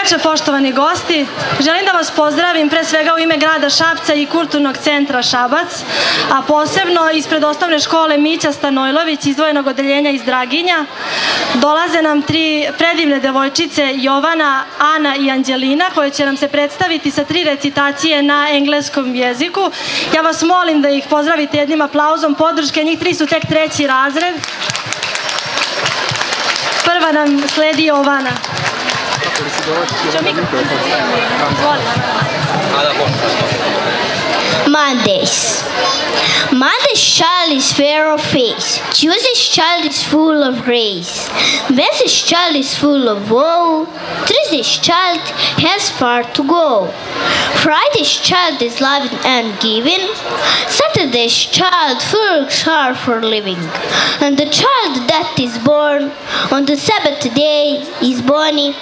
veče, poštovani gosti. Želim da vas pozdravim pre svega u ime grada Šapca i Kulturnog centra Šabac, a posebno ispred osnovne škole Mića, Stanojlović, izdvojenog odeljenja iz Draginja. Dolaze nam tri predivne devojčice, Jovana, Ana i Anđelina, koje će nam se predstaviti sa 3 recitacije na engleskom jeziku. Ja vas molim da ih pozdravite jednim aplauzom podrške. Njih 3 su tek 3. razred. Prva nam sledi Jovana. Mondays. Monday's child is fair of face. Tuesday's child is full of grace. Wednesday's child is full of woe. Thursday's child has far to go. Friday's child is loving and giving. Saturday's child works hard for living. And the child that is born on the Sabbath day is bonny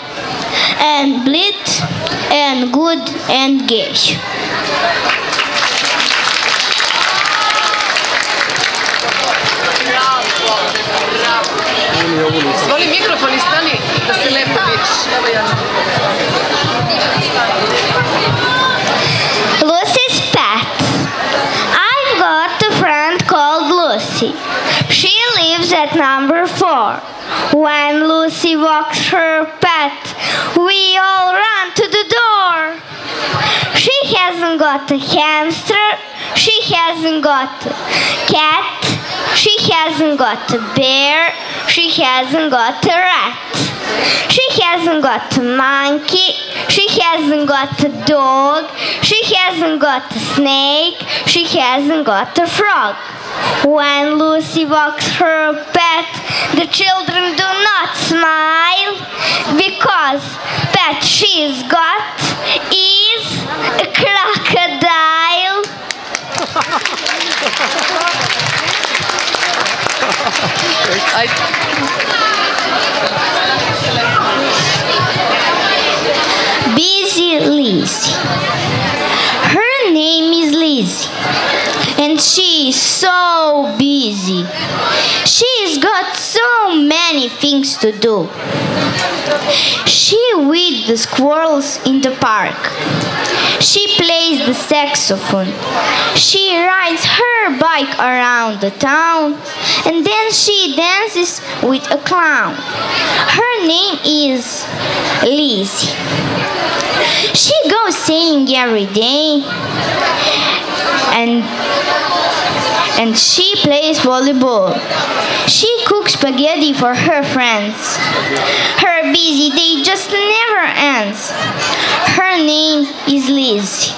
and blithe and good and gay. Zvoli mikrofon i stani da se lepo vidiš. Evo ja. Lucy's pet. I've got a friend called Lucy. She lives at number 4. When Lucy walks her pet, we all run to the door. She hasn't got a hamster. She hasn't got a cat. She hasn't got a bear. She hasn't got a rat. She hasn't got a monkey. She hasn't got a dog. She hasn't got a snake. She hasn't got a frog. When Lucy walks her pet, the children do not smile, because pet she's got is a crocodile. Busy Lisy. Her name is Lisy, and she is so busy. She's got so many things to do. She weeds the squirrels in the park. She plays the saxophone. She rides her bike around the town, and then she dances with a clown. Her name is Lisy. She goes sailing every day, and she plays volleyball. She cooks spaghetti for her friends. Her busy day just never ends. Her name is Lisy.